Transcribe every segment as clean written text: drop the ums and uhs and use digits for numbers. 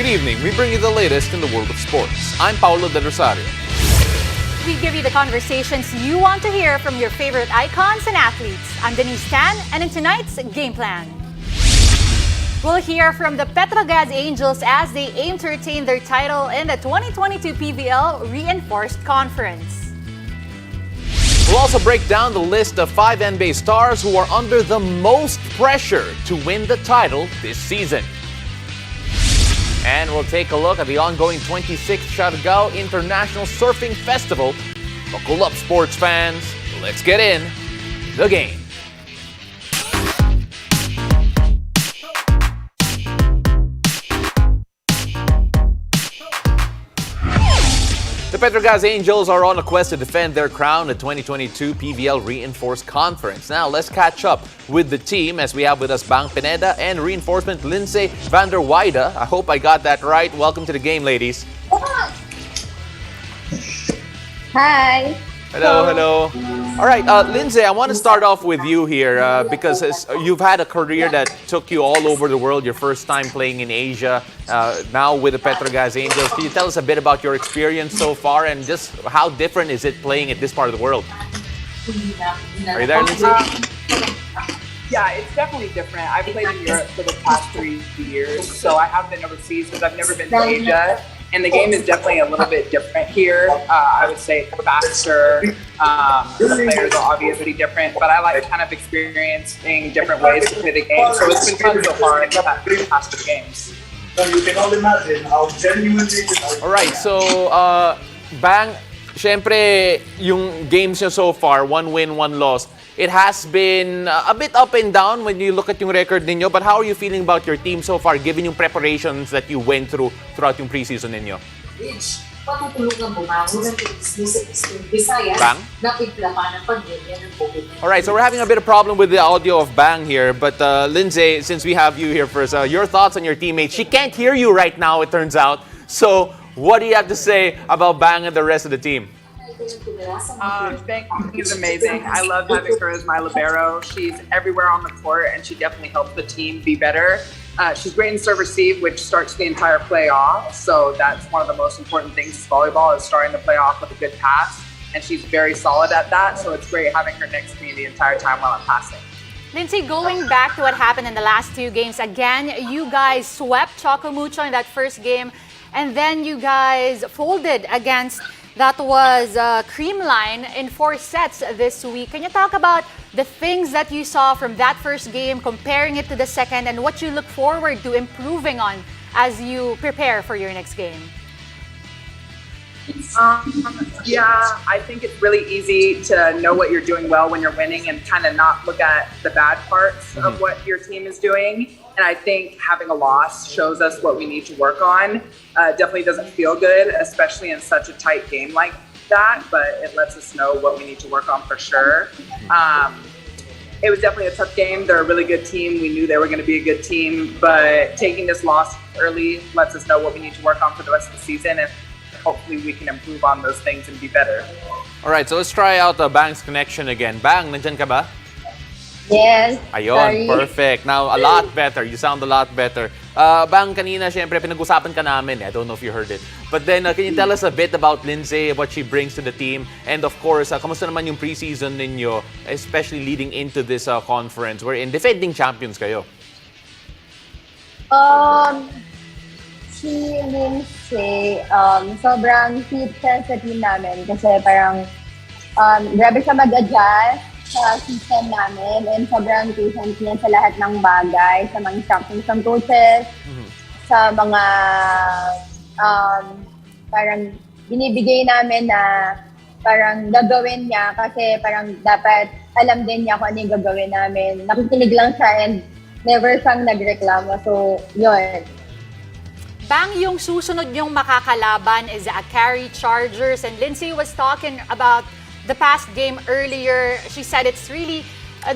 Good evening. We bring you the latest in the world of sports. I'm Paulo Del Rosario. We give you the conversations you want to hear from your favorite icons and athletes. I'm Denise Tan, and in tonight's Game Plan, we'll hear from the Petro Gazz Angels as they aim to retain their title in the 2022 PVL Reinforced Conference. We'll also break down the list of 5 NBA stars who are under the most pressure to win the title this season. And we'll take a look at the ongoing 26th Siargao International Surfing Festival. Buckle up, sports fans. Let's get in the game. The Petro Gazz Angels are on a quest to defend their crown at 2022 PVL Reinforced Conference. Now, let's catch up with the team as we have with us Bang Pineda and reinforcement Lindsay van der Weide. I hope I got that right. Welcome to the game, ladies. Hi. Hello. All right, Lindsay, I want to start off with you here because you've had a career that took you all over the world. Your first time playing in Asia, now with the Petro Gazz Angels. Can you tell us a bit about your experience so far and just how different is it playing at this part of the world? Are you there, Lindsay? Yeah, it's definitely different. I've played in Europe for the past 3 years, so I have been overseas, but I've never been to Asia. And the game is definitely a little bit different here. I would say faster. The players are obviously different, but I like kind of experiencing different ways to play the game. So it's been fun so far in the past 2 games. You can all imagine how genuinely. Alright, so Bang, syempre yung games nyo so far, 1 win, 1 loss, it has been a bit up and down when you look at yung record ninyo. But how are you feeling about your team so far, given yung preparations that you went throughout yung preseason ninyo? Bang? Alright, so we're having a bit of problem with the audio of Bang here. But Lindsay, since we have you here first, your thoughts on your teammates. She can't hear you right now, it turns out. So what do you have to say about Bang and the rest of the team? Bang is amazing. I love having her as my libero. She's everywhere on the court, and she definitely helps the team be better. She's great in serve-receive, which starts the entire play off. So that's one of the most important things in volleyball, is starting the play off with a good pass. And she's very solid at that, so it's great having her next to me the entire time while I'm passing. Lindsay, going back to what happened in the last 2 games, again, you guys swept Chocomucho in that first game, and then you guys folded against that was Creamline in 4 sets this week. Can you talk about the things that you saw from that first game, comparing it to the second, and what you look forward to improving on as you prepare for your next game? Yeah, I think it's really easy to know what you're doing well when you're winning and kind of not look at the bad parts of what your team is doing. And I think having a loss shows us what we need to work on. Definitely doesn't feel good, especially in such a tight game like that, but it lets us know what we need to work on for sure. It was definitely a tough game. They're a really good team. We knew they were going to be a good team, but taking this loss early lets us know what we need to work on for the rest of the season, and hopefully we can improve on those things and be better. All right, so let's try out Bang's connection again. Bang, nandyan ka ba? Yes. Ayun, Sorry. perfect. Now, a lot better. You sound a lot better. Bang, kanina, syempre, pinag-usapan ka namin. I don't know if you heard it. But then, can you tell us a bit about Lindsay, what she brings to the team? And of course, kamusta naman yung preseason ninyo, especially leading into this conference, wherein defending champions kayo? Si Lindsay, sobrang fit siya sa team namin kasi parang grabe siya mag-adjust sa system namin, and sobrang patient niya sa lahat ng bagay, sa mga instructions ng coaches, sa mga parang binibigay namin na parang gagawin niya, kasi parang dapat alam din niya kung ano yung gagawin namin. Nakikinig lang siya and never siyang nagreklamo. So, yun. Bang, yung susunod yung makakalaban is Akari Chargers, and Lindsay was talking about the past game earlier. She said it's really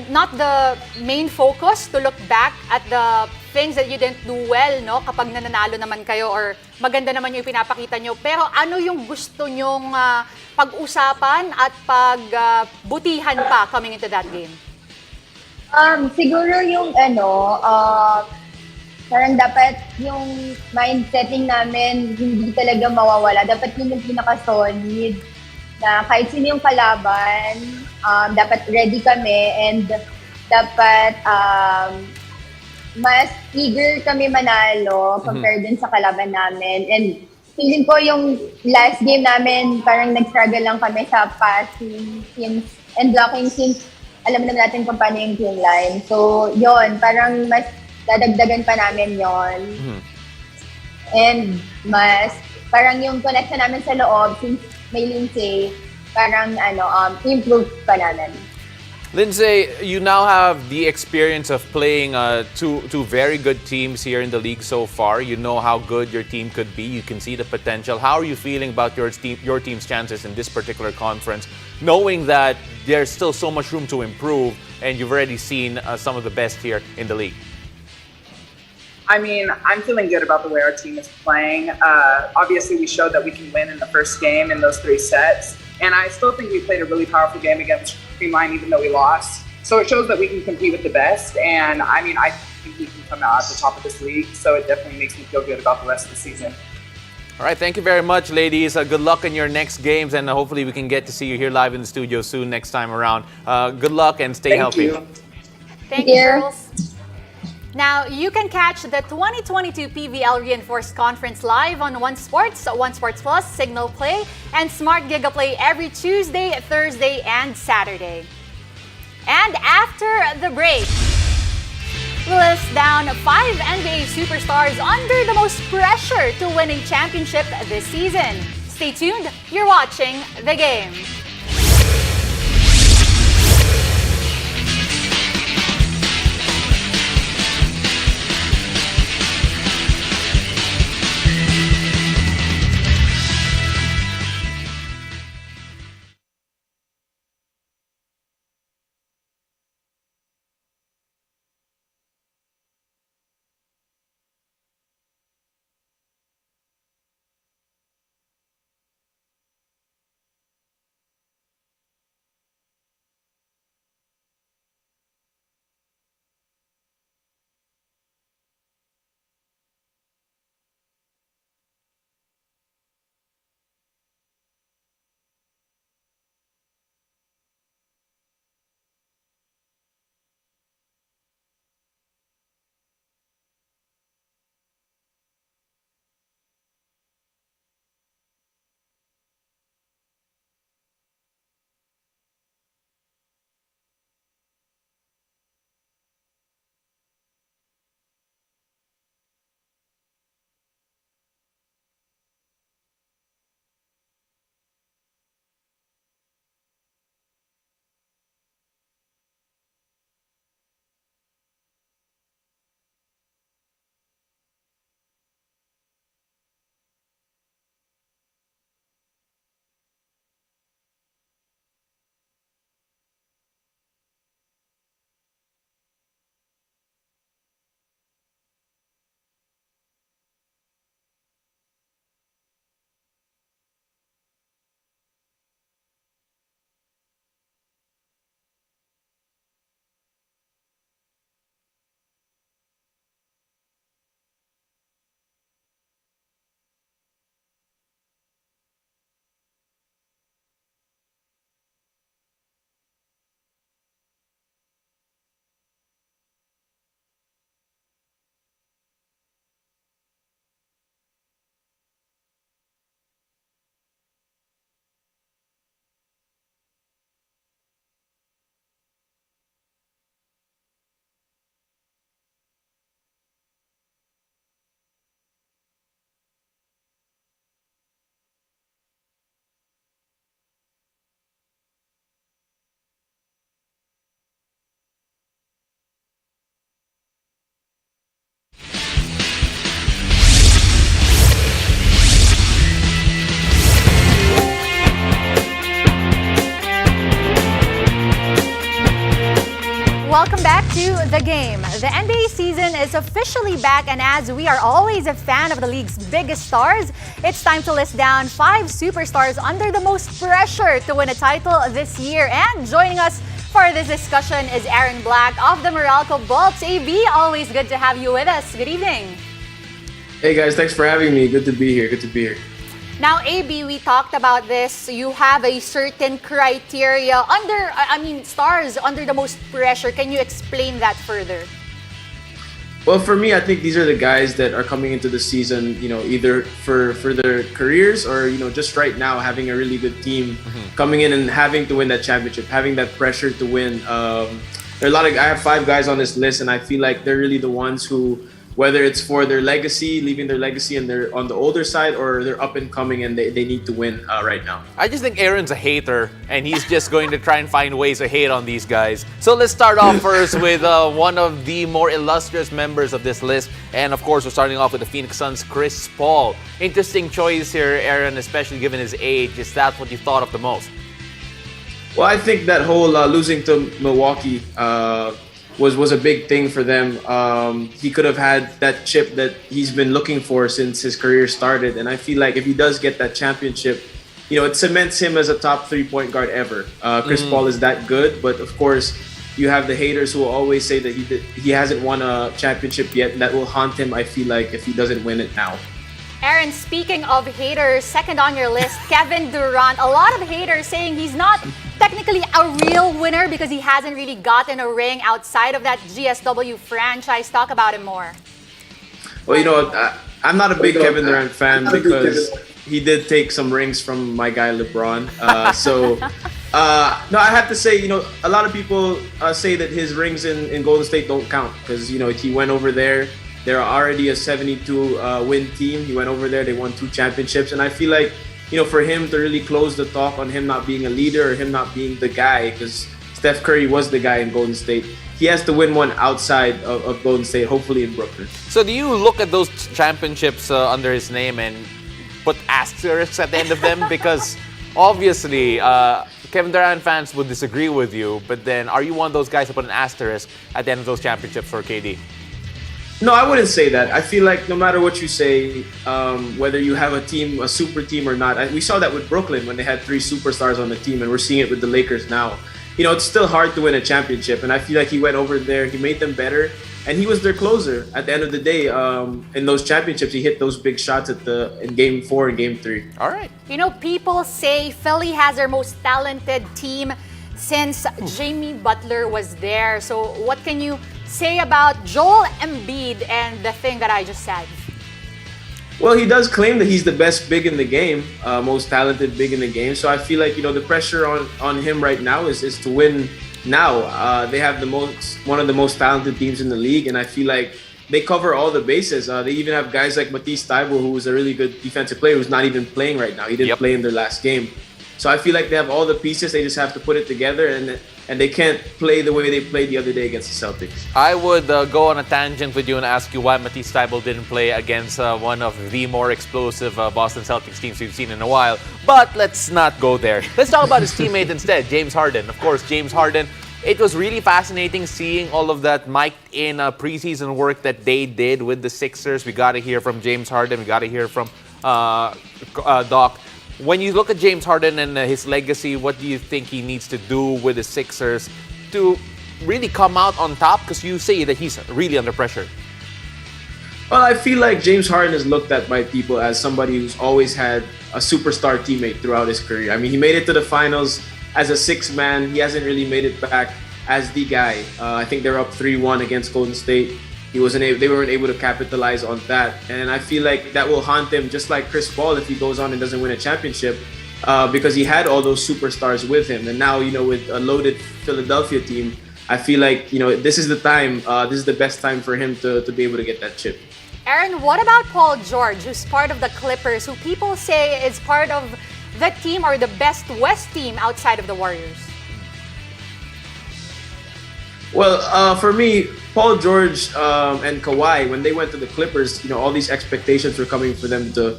not the main focus to look back at the things that you didn't do well, no? Kapag nananalo naman kayo or maganda naman yung pinapakita nyo. Pero ano yung gusto nyong pag-usapan at pagbutihan pa coming into that game? Siguro yung parang dapat yung mindsetting namin hindi talaga mawawala. Dapat yun yung pinaka-solid na kahit sino yung kalaban, dapat ready kami and dapat mas eager kami manalo compared din sa kalaban namin. And feeling ko yung last game namin, parang nag-struggle lang kami sa passing teams and blocking teams. Alam naman natin kung paano yung team line. So, yon parang mas dadagdagan pa namin yon. And mas, parang yung connection namin sa loob, since may Lindsay, parang improve pa namin. Lindsay, you now have the experience of playing two very good teams here in the league so far. You know how good your team could be. You can see the potential. How are you feeling about your team's chances in this particular conference, knowing that there's still so much room to improve and you've already seen some of the best here in the league? I mean, I'm feeling good about the way our team is playing. Obviously, we showed that we can win in the first game in those 3 sets. And I still think we played a really powerful game against Creamline, even though we lost. So it shows that we can compete with the best. And I mean, I think we can come out at the top of this league. So it definitely makes me feel good about the rest of the season. All right, thank you very much, ladies. Good luck in your next games, and hopefully we can get to see you here live in the studio soon next time around. Good luck and stay healthy. Thank you, girls. Now, you can catch the 2022 PVL Reinforced Conference live on One Sports, One Sports Plus, Signal Play, and Smart Giga Play every Tuesday, Thursday, and Saturday. And after the break, we'll list down 5 NBA superstars under the most pressure to winning championship this season. Stay tuned, you're watching The Game. Welcome back to The Game. The NBA season is officially back, and as we are always a fan of the league's biggest stars, it's time to list down 5 superstars under the most pressure to win a title this year. And joining us for this discussion is Aaron Black of the Meralco Bolts. AB, always good to have you with us. Good evening. Hey guys, thanks for having me. Good to be here. Good to be here. Now, AB, we talked about this. You have a certain criteria stars under the most pressure. Can you explain that further? Well, for me, I think these are the guys that are coming into the season, either for their careers or, just right now having a really good team coming in and having to win that championship, having that pressure to win. There are I have 5 guys on this list, and I feel like they're really the ones who, whether it's for their legacy, leaving their legacy and they're on the older side, or they're up and coming and they need to win right now. I just think Aaron's a hater, and he's just going to try and find ways to hate on these guys. So let's start off first with one of the more illustrious members of this list. And of course, we're starting off with the Phoenix Suns' Chris Paul. Interesting choice here, Aaron, especially given his age. Is that what you thought of the most? Well, I think that whole losing to Milwaukee was a big thing for them. He could have had that chip that he's been looking for since his career started. And I feel like if he does get that championship, it cements him as a top 3-point guard ever. Chris Paul is that good, but of course, you have the haters who will always say that he hasn't won a championship yet, and that will haunt him, I feel like, if he doesn't win it now. Aaron, speaking of haters, second on your list, Kevin Durant. A lot of haters saying he's not technically a real winner because he hasn't really gotten a ring outside of that GSW franchise. Talk about him more. Well, I'm not a big Kevin Durant fan because he did take some rings from my guy LeBron. No, I have to say, a lot of people say that his rings in Golden State don't count because, he went over there. They're already a 72 win team. He went over there. They won 2 championships. And I feel like, for him to really close the talk on him not being a leader or him not being the guy, because Steph Curry was the guy in Golden State, he has to win one outside of Golden State, hopefully in Brooklyn. So do you look at those championships under his name and put asterisks at the end of them? Because obviously, Kevin Durant fans would disagree with you, but then are you one of those guys to put an asterisk at the end of those championships for KD? No, I wouldn't say that. I feel like no matter what you say, whether you have a super team or not, we saw that with Brooklyn when they had 3 superstars on the team, and we're seeing it with the Lakers now. It's still hard to win a championship, and I feel like he went over there, he made them better, and he was their closer. At the end of the day, in those championships, he hit those big shots in Game 4 and Game 3. All right. People say Philly has their most talented team since Jimmy Butler was there. So what can you say about Joel Embiid and the thing that I just said? Well, he does claim that he's the best big in the game, most talented big in the game. So I feel like, the pressure on him right now is to win now. They have one of the most talented teams in the league, and I feel like they cover all the bases. They even have guys like Matisse Thybulle, who is a really good defensive player, who's not even playing right now. He didn't play in their last game. So I feel like they have all the pieces. They just have to put it together, and they can't play the way they played the other day against the Celtics. I would go on a tangent with you and ask you why Matisse Thybulle didn't play against one of the more explosive Boston Celtics teams we've seen in a while. But let's not go there. Let's talk about his teammate instead, James Harden. Of course, James Harden. It was really fascinating seeing all of that mic'd in preseason work that they did with the Sixers. We got to hear from James Harden. We got to hear from Doc. When you look at James Harden and his legacy, what do you think he needs to do with the Sixers to really come out on top? Because you say that he's really under pressure. Well, I feel like James Harden is looked at by people as somebody who's always had a superstar teammate throughout his career. I mean, he made it to the finals as a 6th man. He hasn't really made it back as the guy. I think they were up 3-1 against Golden State. They weren't able to capitalize on that. And I feel like that will haunt him, just like Chris Paul if he goes on and doesn't win a championship, because he had all those superstars with him. And now, with a loaded Philadelphia team, I feel like, this is the time, this is the best time for him to be able to get that chip. Aaron, what about Paul George, who's part of the Clippers, who people say is part of the team or the best West team outside of the Warriors? Well, for me, Paul George and Kawhi, when they went to the Clippers, all these expectations were coming for them to,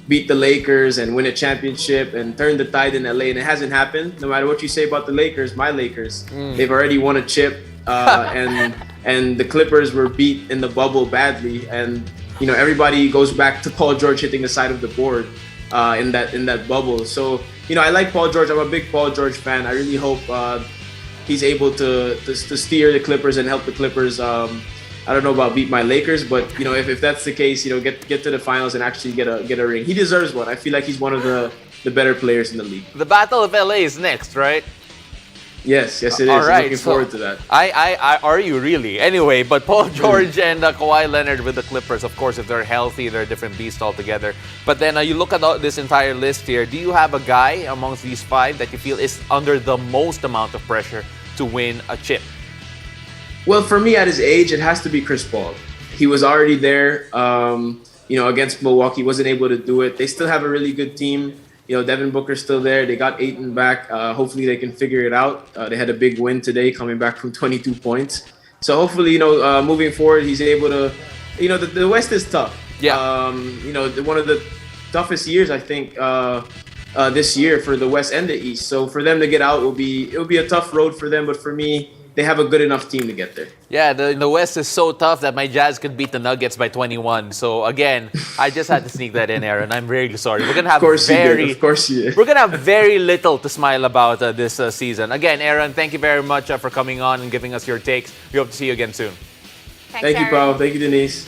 beat the Lakers and win a championship and turn the tide in LA, and it hasn't happened. No matter what you say about the Lakers, my Lakers, they've already won a chip, and the Clippers were beat in the bubble badly, and everybody goes back to Paul George hitting the side of the board in that bubble. So I like Paul George. I'm a big Paul George fan. I really hope he's able to steer the Clippers and help the Clippers. I don't know about beat my Lakers, but if that's the case, get to the finals and actually get a ring. He deserves one. I feel like he's one of the better players in the league. The Battle of LA is next, right? Yes, it is. All right, I'm looking forward to that. Are you really? Anyway, but Paul George and Kawhi Leonard with the Clippers, of course, if they're healthy, they're a different beast altogether. But then you look at this entire list here. Do you have a guy amongst these five that you feel is under the most amount of pressure to win a chip? Well, for me, at his age, it has to be Chris Paul. He was already there, against Milwaukee. Wasn't able to do it. They still have a really good team. Devin Booker's still there. They got Ayton back. Hopefully they can figure it out. They had a big win today, coming back from 22 points. So hopefully, moving forward, he's able to. The West is tough. Yeah. One of the toughest years, I think, this year for the West and the East. So for them to get out it'll be a tough road for them. But for me, they have a good enough team to get there. Yeah, the West is so tough that my Jazz could beat the Nuggets by 21. So again, I just had to sneak that in, Aaron. I'm really sorry. We're gonna have Of course you did. We're gonna have very little to smile about this season. Again, Aaron, thank you very much for coming on and giving us your takes. We hope to see you again soon. Thanks, Thank you, Aaron. Pao. Thank you, Denise.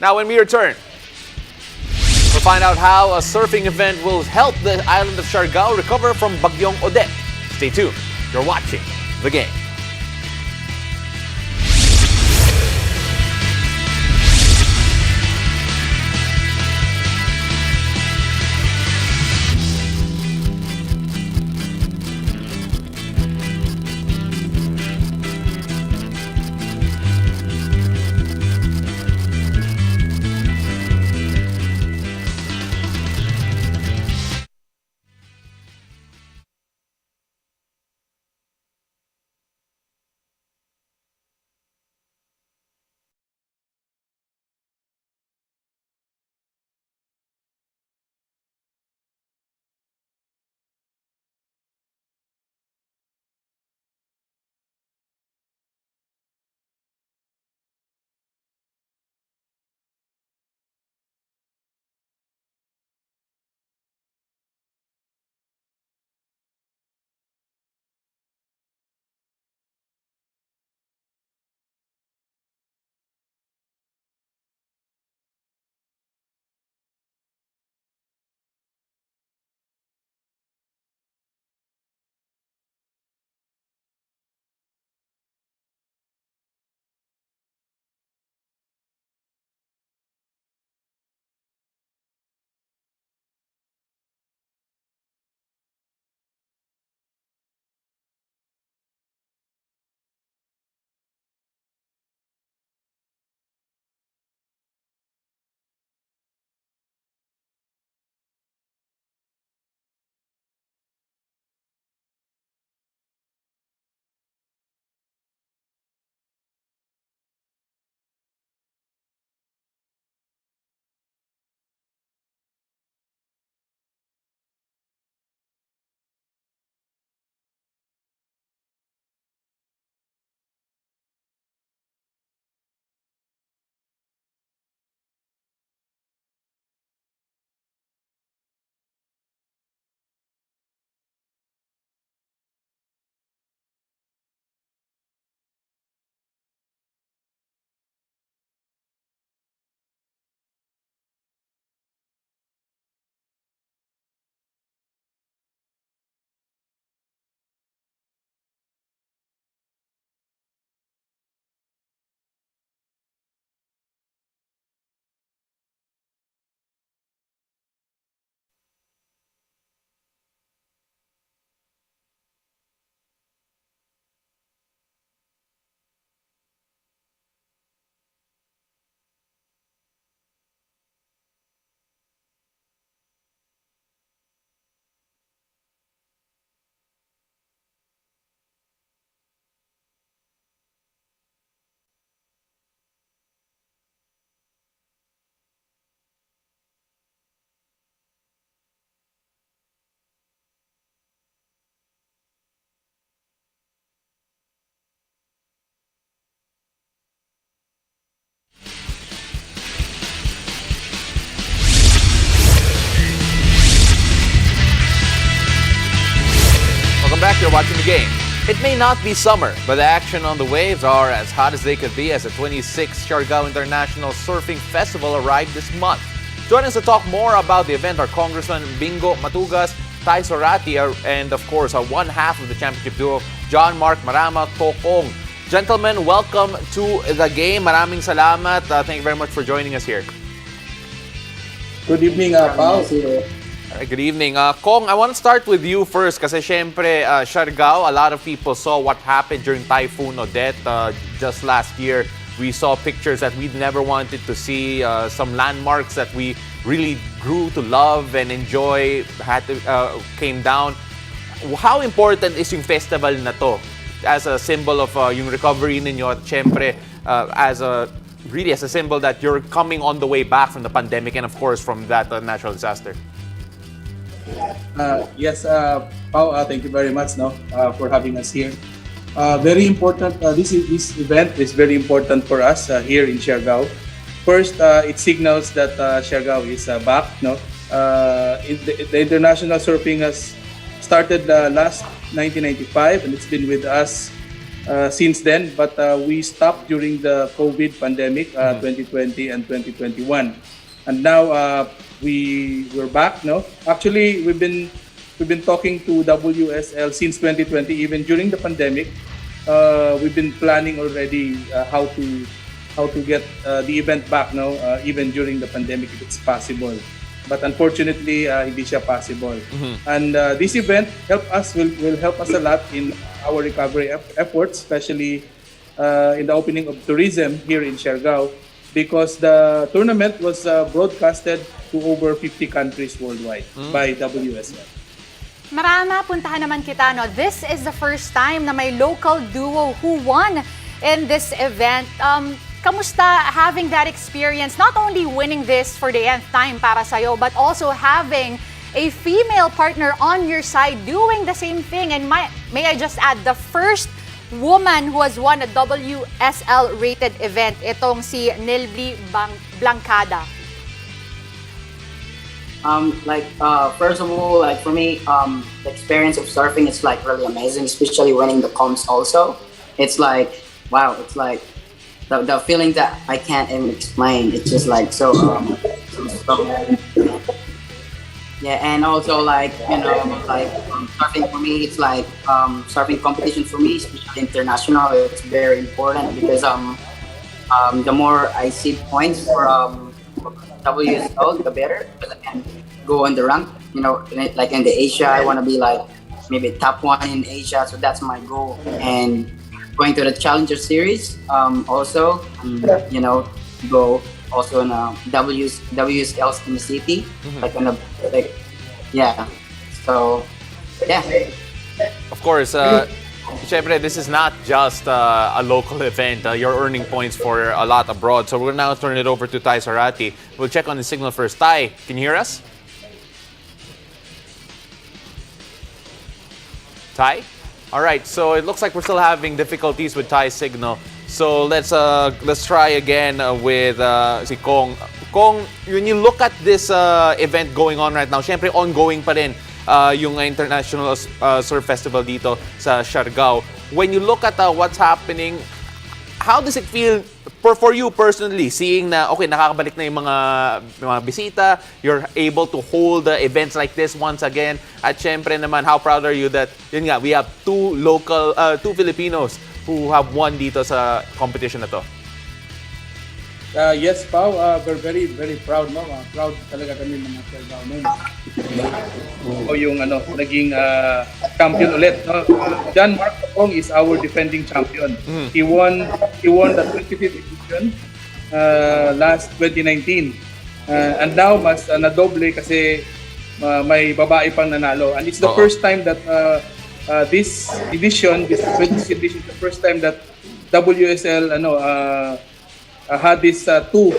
Now, when we return, we'll find out how a surfing event will help the island of Siargao recover from Bagyong Odette. Stay tuned. You're watching The Game. you're watching the game. It may not be summer, but the action on the waves are as hot as they could be as the 26th Siargao International Surfing Festival arrived this month. Joining us to talk more about the event are Congressman Bingo Matugas, Ty Sorati, and of course, one half of the championship duo, John Mark Marama Tokong. Gentlemen, welcome to the game. Maraming salamat. Thank you very much for joining us here. Good evening, Pao. Alright, good evening. Kong, I want to start with you first kasi syempre, Siargao, a lot of people saw what happened during Typhoon Odette just last year. We saw pictures that we never wanted to see, some landmarks that we really grew to love and enjoy came down. How important is yung festival na to as a symbol of yung recovery ninyo at syempre as a symbol that you're coming on the way back from the pandemic and of course from that natural disaster? Yes, Pao, thank you very much for having us here. Very important, this event is very important for us here in Siargao. First, it signals that Siargao is back. The international surfing has started last 1995 and it's been with us since then, but we stopped during the COVID pandemic, 2020 and 2021. And now we're back. Actually, we've been talking to WSL since 2020. Even during the pandemic, we've been planning already how to get the event back. Even during the pandemic, if it's possible. But unfortunately, hindi siya possible. And this event will help us a lot in our recovery efforts, especially in the opening of tourism here in Siargao, because the tournament was broadcasted to over 50 countries worldwide by WSL. Marama, puntahan naman kita. This is the first time na may local duo who won in this event. Kamusta having that experience, not only winning this for the nth time para sa'yo, but also having a female partner on your side doing the same thing? And may I just add, the first woman who has won a WSL-rated event, itong si Nilbli Blancada. First of all, for me, the experience of surfing is really amazing, especially winning the comps also. It's wow, it's the feeling that I can't even explain. It's just so yeah, and also surfing for me, it's surfing competition for me, especially international. It's very important because the more I see points for WSL, the better, because I can go on the rank. In the Asia, I want to be maybe top one in Asia, so that's my goal. And going to the Challenger Series, also, go also in WSL's in the city, yeah. So, yeah. Of course, syempre, this is not just a local event. You're earning points for a lot abroad. So we're going to now turn it over to Ty Sorati. We'll check on the signal first. Ty, can you hear us? Ty? All right, so it looks like we're still having difficulties with Ty's signal. So let's try again with si Kong. Kong, when you look at this event going on right now, syempre ongoing pa rin yung International Surf Festival dito sa Siargao. When you look at what's happening, how does it feel for you personally, seeing na, okay, nakakabalik na yung mga bisita, you're able to hold events like this once again, at syempre naman, how proud are you that, yun nga, we have two Filipinos who have won dito sa competition na to? Yes, Pao, we're very, very proud, proud talaga kami mga Siargao nun. O yung naging champion ulit, John Mark Tokong is our defending champion. He won the 25th edition last 2019. And now mas nadoble kasi may babae pang nanalo. And it's the first time that this 20th edition, the first time that WSL had these two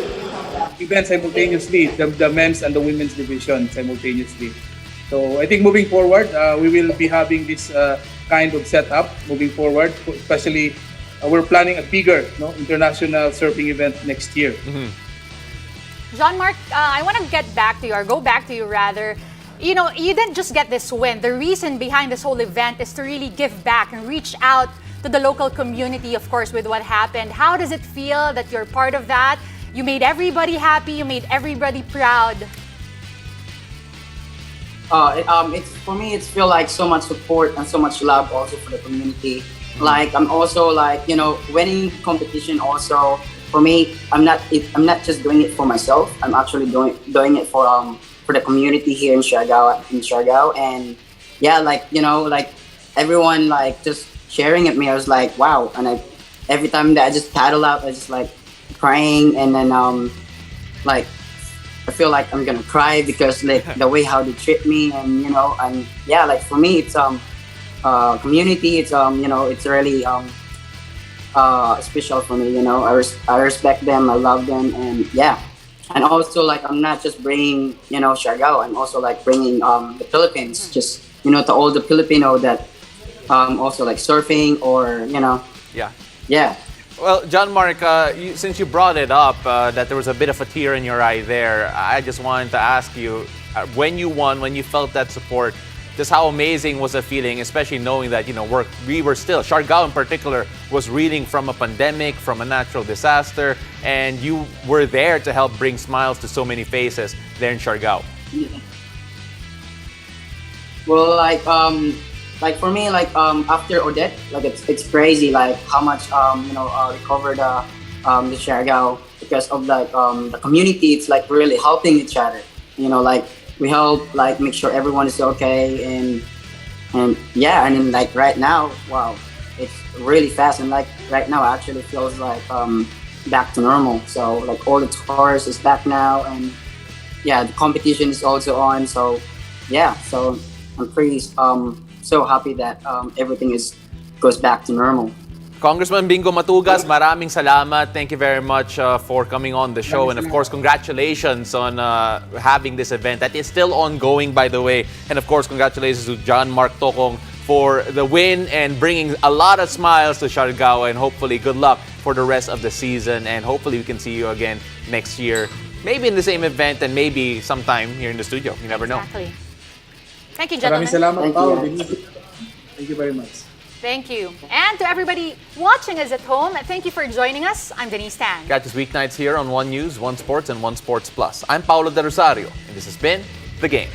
events simultaneously, the men's and the women's division simultaneously. So I think moving forward, we will be having this kind of setup moving forward. Especially, we're planning a bigger international surfing event next year. Jean-Marc, I want to go back to you rather. you know, you didn't just get this win. The reason behind this whole event is to really give back and reach out to the local community, of course, with what happened. How does it feel that you're part of that? You made everybody happy, you made everybody proud. It's for me. It's feel like so much support and so much love also for the community. Like I'm also like winning competition also for me. I'm not just doing it for myself. I'm actually doing it for the community here in Siargao, and yeah, like like everyone like just sharing at me. I was like wow, and every time that I just paddle out, I just like crying, and then like I feel like I'm gonna cry because like the way how they treat me, and and yeah, like for me it's community. It's it's really special for me. I respect them, I love them, and yeah. And also like I'm not just bringing Siargao. I'm also like bringing the Philippines, just to all the Filipino that also like surfing or Yeah. yeah. Well, John Mark, since you brought it up, that there was a bit of a tear in your eye there, I just wanted to ask you, when you won, when you felt that support, just how amazing was the feeling, especially knowing that, we were still, Siargao in particular, was reeling from a pandemic, from a natural disaster, and you were there to help bring smiles to so many faces there in Siargao. Well, like for me, like after Odette, like it's crazy, like how much recovered the Siargao because of like the community. It's like really helping each other. Like we help like make sure everyone is okay, and yeah, and then like right now, wow, it's really fast, and like right now actually feels like back to normal. So like all the tours is back now, and yeah, the competition is also on. So yeah, so I'm pretty so happy that everything goes back to normal. Congressman Bingo Matugas, maraming salamat. Thank you very much for coming on the show. And of course, congratulations on having this event that is still ongoing, by the way. And of course, congratulations to John Mark Tokong for the win and bringing a lot of smiles to Siargao. And hopefully, good luck for the rest of the season. And hopefully, we can see you again next year. Maybe in the same event and maybe sometime here in the studio. You never know. Exactly. Thank you, gentlemen. Maraming salamat, Thank Pao. you. Thank you very much. Thank you. And to everybody watching us at home, thank you for joining us. I'm Denise Tan. Catch us weeknights here on One News, One Sports, and One Sports Plus. I'm Paulo De Rosario, and this has been The Game.